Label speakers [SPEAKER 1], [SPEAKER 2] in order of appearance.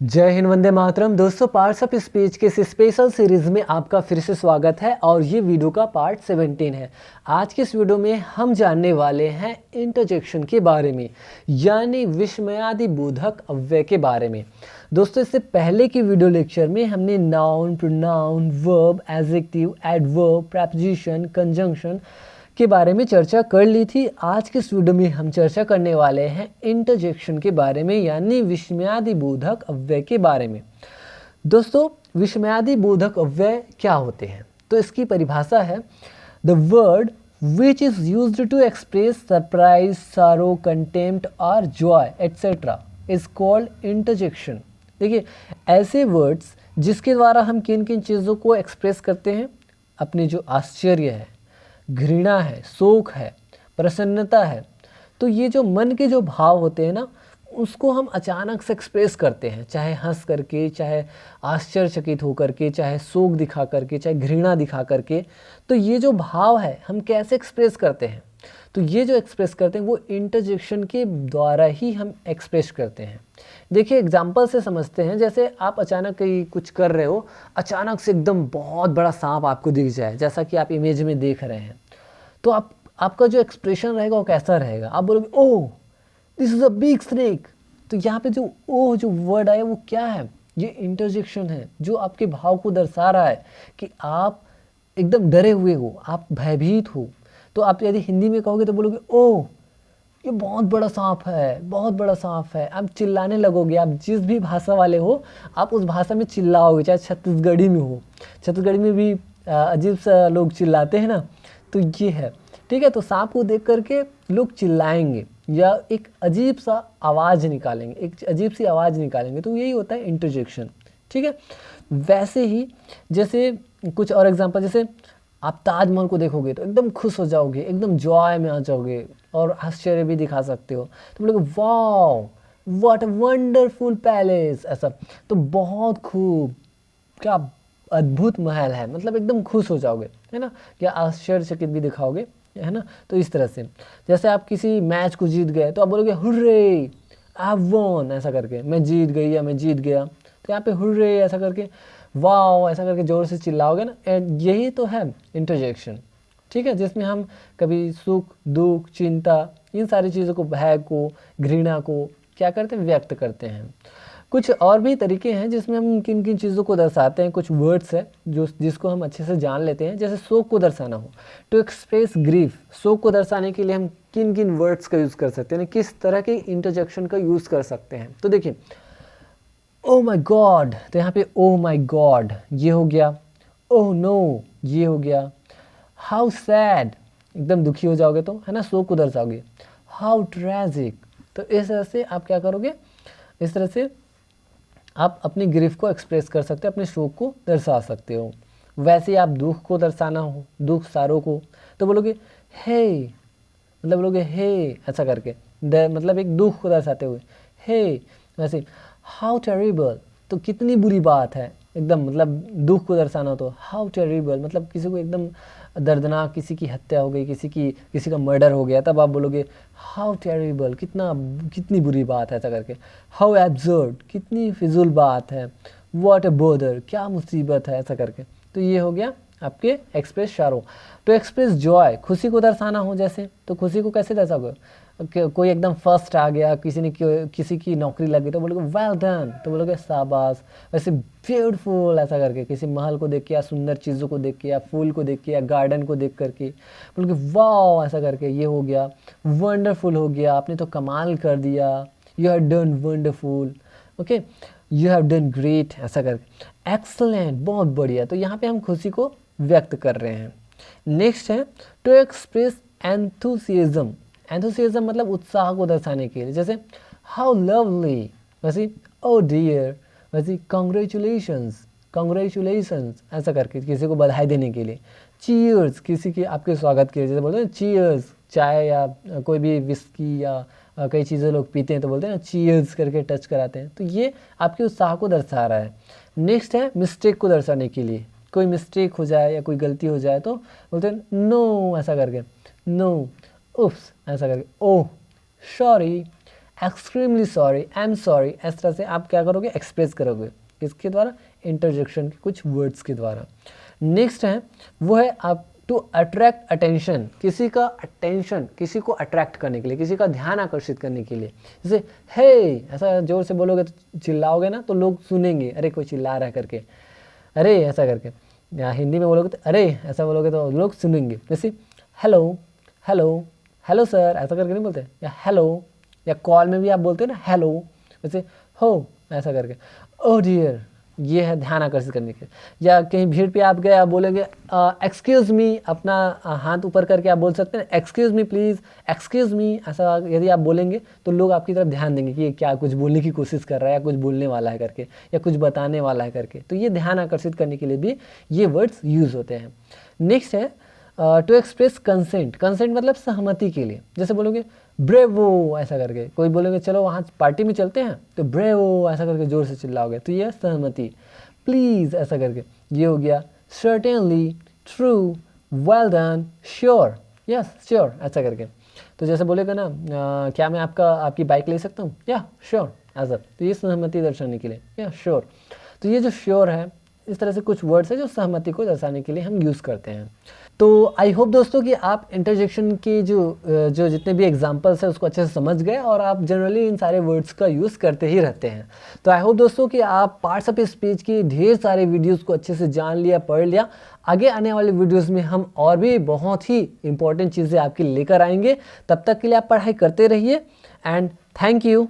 [SPEAKER 1] जय हिंद, वंदे मातरम। दोस्तों, parts of speech के इस स्पेशल सीरीज में आपका फिर से स्वागत है और ये वीडियो का पार्ट 17 है। आज के इस वीडियो में हम जानने वाले हैं इंटरजेक्शन के बारे में, यानी विस्मयादि बोधक अव्यय के बारे में। दोस्तों, इससे पहले की वीडियो लेक्चर में हमने noun, pronoun, verb, adjective, adverb, preposition, conjunction के बारे में चर्चा कर ली थी। आज के इस वीडियो में हम चर्चा करने वाले हैं इंटरजेक्शन के बारे में, यानी विस्मयादि बोधक अव्यय के बारे में। दोस्तों, विस्मयादि बोधक अव्यय क्या होते हैं? तो इसकी परिभाषा है, the word which is used to express surprise, sorrow, contempt और joy etcetera is called interjection. देखिए, ऐसे वर्ड्स जिसके द्वारा हम किन किन चीज़ों को एक्सप्रेस करते हैं, अपने जो आश्चर्य है, घृणा है, शोक है, प्रसन्नता है, तो ये जो मन के जो भाव होते हैं ना, उसको हम अचानक से एक्सप्रेस करते हैं, चाहे हंस करके, चाहे आश्चर्यचकित होकर के, चाहे शोक दिखा करके, चाहे घृणा दिखा करके। तो ये जो भाव है हम कैसे एक्सप्रेस करते हैं? तो ये जो एक्सप्रेस करते हैं वो इंटरजेक्शन के द्वारा ही हम एक्सप्रेस करते हैं। देखिए, एग्जाम्पल से समझते हैं। जैसे आप अचानक कहीं कुछ कर रहे हो, अचानक से एकदम बहुत बड़ा सांप आपको दिख जाए, जैसा कि आप इमेज में देख रहे हैं, तो आपका जो एक्सप्रेशन रहेगा वो कैसा रहेगा? आप बोलोगे, oh this is a big snake. तो यहाँ पे जो ओह जो वर्ड आया वो क्या है? ये इंटरजेक्शन है, जो आपके भाव को दर्शा रहा है कि आप एकदम डरे हुए हो, आप भयभीत हो। तो आप यदि हिंदी में कहोगे तो बोलोगे, ओह ये बहुत बड़ा सांप है, बहुत बड़ा सांप है। आप चिल्लाने लगोगे। आप जिस भी भाषा वाले हो, आप उस भाषा में चिल्लाओगे, चाहे छत्तीसगढ़ी में हो। छत्तीसगढ़ी में भी अजीब सा लोग चिल्लाते हैं ना, तो ये है। ठीक है, तो सांप को देख करके लोग चिल्लाएंगे या एक अजीब सा आवाज़ निकालेंगे, एक अजीब सी आवाज़ निकालेंगे। तो यही होता है इंटरजेक्शन। ठीक है, वैसे ही जैसे कुछ और एग्जांपल, जैसे आप ताजमहल को देखोगे तो एकदम खुश हो जाओगे, एकदम जॉय में आ जाओगे और आश्चर्य भी दिखा सकते हो। तो बोलोगे, wow what a wonderful palace, ऐसा। तो बहुत खूब, क्या अद्भुत महल है, मतलब एकदम खुश हो जाओगे, है ना, या आश्चर्यचकित भी दिखाओगे, है ना। तो इस तरह से जैसे आप किसी मैच को जीत गए तो आप बोलोगे, हुर्रे आई वॉन, ऐसा करके, मैं जीत गई या मैं जीत गया। तो यहाँ पे हुर्रे ऐसा करके, वाओ ऐसा करके जोर से चिल्लाओगे ना, यही तो है इंटरजेक्शन। ठीक है, जिसमें हम कभी सुख, दुख, चिंता, इन सारी चीज़ों को, भय को, घृणा को क्या करते हैं, व्यक्त करते हैं। कुछ और भी तरीके हैं जिसमें हम किन किन चीज़ों को दर्शाते हैं। कुछ वर्ड्स है जिसको हम अच्छे से जान लेते हैं। जैसे शोक को दर्शाना हो, टू एक्सप्रेस ग्रीफ, शोक को दर्शाने के लिए हम किन किन वर्ड्स का यूज़ कर सकते हैं, किस तरह के इंटरजेक्शन का यूज़ कर सकते हैं। तो देखिए, ओह माई गॉड, तो यहाँ पे ओह माई गॉड ये हो गया। ओह नो ये हो गया। हाउ सैड, एकदम दुखी हो जाओगे तो, है ना, शोक को दर्शाओगे। हाउ ट्रेजिक, तो इस तरह से आप क्या करोगे, इस तरह से आप अपनी ग्रीफ को एक्सप्रेस कर सकते हो, अपने शोक को दर्शा सकते हो। वैसे ही आप दुख को दर्शाना हो, दुख, सारों को, तो बोलोगे हे, मतलब बोलोगे हे ऐसा करके, मतलब एक दुख को दर्शाते हुए, हे। वैसे हाउ टेरिबल, तो कितनी बुरी बात है, एकदम मतलब दुख को दर्शाना हो तो हाउ टेरिबल, मतलब किसी को एकदम दर्दनाक, किसी की हत्या हो गई, किसी का मर्डर हो गया, तब आप बोलोगे हाउ टेरिबल, कितनी बुरी बात है, ऐसा करके। हाउ एब्सर्ड, कितनी फिजूल बात है। व्हाट अ बोदर, क्या मुसीबत है, ऐसा करके। तो ये हो गया आपके एक्सप्रेस शारो। तो एक्सप्रेस जॉय, खुशी को दर्शाना हो जैसे, तो खुशी को कैसे दर्शाओगे? कोई एकदम फर्स्ट आ गया, किसी की नौकरी लगी तो बोलोगे वेल डन, तो बोलोगे शाबाश। वैसे ब्यूटीफुल ऐसा करके, किसी महल को देख के या सुंदर चीज़ों को देख के या फूल को देख के या गार्डन को देख करके बोलोगे वाओ ऐसा करके, ये हो गया। वंडरफुल हो गया, आपने तो कमाल कर दिया, you have done wonderful, okay, you have done great, ऐसा करके। एक्सलेंट, बहुत बढ़िया। तो यहाँ पे हम खुशी को व्यक्त कर रहे हैं। नेक्स्ट है टू एक्सप्रेस एंथुसियाज्म। एंथुसियाज्म मतलब उत्साह को दर्शाने के लिए, जैसे हाउ लवली, वैसे ओ डियर, वैसे कॉन्ग्रेचुलेशंस, कॉन्ग्रेचुलेशंस, ऐसा करके किसी को बधाई देने के लिए। चीयर्स, किसी के आपके स्वागत के लिए, जैसे बोलते हैं चीयर्स, चाय या कोई भी विस्की या कई चीज़ें लोग पीते हैं तो बोलते हैं ना चीयर्स करके टच कराते हैं। तो ये आपके उत्साह को दर्शा रहा है। नेक्स्ट है मिस्टेक को दर्शाने के लिए, कोई मिस्टेक हो जाए या कोई गलती हो जाए तो बोलते हैं नो, ऐसा करके, नो, उफ्स, ऐसा करके, oh sorry, extremely sorry, I am sorry, इस तरह से आप क्या करोगे, एक्सप्रेस करोगे किसके द्वारा, इंटरजेक्शन के कुछ वर्ड्स के द्वारा। नेक्स्ट है वो है आप टू अट्रैक्ट अटेंशन, किसी का अटेंशन, किसी को अट्रैक्ट करने के लिए, किसी का ध्यान आकर्षित करने के लिए। जैसे हे, ऐसा जोर से बोलोगे तो चिल्लाओगे ना तो लोग सुनेंगे, अरे कोई चिल्ला रहा है करके, अरे ऐसा करके। या हिंदी में बोलोगे तो अरे ऐसा बोलोगे तो लोग सुनेंगे। जैसे हेलो हेलो हेलो सर, ऐसा करके नहीं बोलते, या हेलो, या कॉल में भी आप बोलते हो ना हेलो, वैसे हो ऐसा करके। ओह डियर, ये है ध्यान आकर्षित करने के। या कहीं भीड़ पे आप गए, आप बोलेंगे एक्सक्यूज़ मी, अपना हाथ ऊपर करके आप बोल सकते हैं excuse me please, excuse me, ऐसा यदि आप बोलेंगे तो लोग आपकी तरफ ध्यान देंगे कि ये क्या कुछ बोलने की कोशिश कर रहा है, या कुछ बोलने वाला है करके, या कुछ बताने वाला है करके। तो ये ध्यान आकर्षित करने के लिए भी ये वर्ड्स यूज़ होते हैं। नेक्स्ट है टू एक्सप्रेस कंसेंट, कंसेंट मतलब सहमति के लिए। जैसे बोलोगे ब्रेवो ऐसा करके, कोई बोलेंगे चलो वहाँ पार्टी में चलते हैं, तो ब्रेवो ऐसा करके ज़ोर से चिल्लाओगे, तो ये सहमति। प्लीज़ ऐसा करके, ये हो गया certainly, true, well done, sure, yes sure ऐसा करके। तो जैसे बोलेगा ना क्या मैं आपकी बाइक ले सकता हूँ, या श्योर ऐसा, तो ये सहमति दर्शाने के लिए, या श्योर। तो ये जो श्योर है, इस तरह से कुछ वर्ड्स है जो सहमति को दर्शाने के लिए हम यूज़ करते हैं। तो आई होप दोस्तों कि आप इंटरजेक्शन के जो जितने भी एग्जांपल्स हैं उसको अच्छे से समझ गए, और आप जनरली इन सारे वर्ड्स का यूज़ करते ही रहते हैं। तो आई होप दोस्तों कि आप पार्ट्स ऑफ स्पीच की ढेर सारे वीडियोस को अच्छे से जान लिया, पढ़ लिया। आगे आने वाले वीडियोस में हम और भी बहुत ही इंपॉर्टेंट चीज़ें आपके लेकर आएंगे। तब तक के लिए आप पढ़ाई करते रहिए, एंड थैंक यू।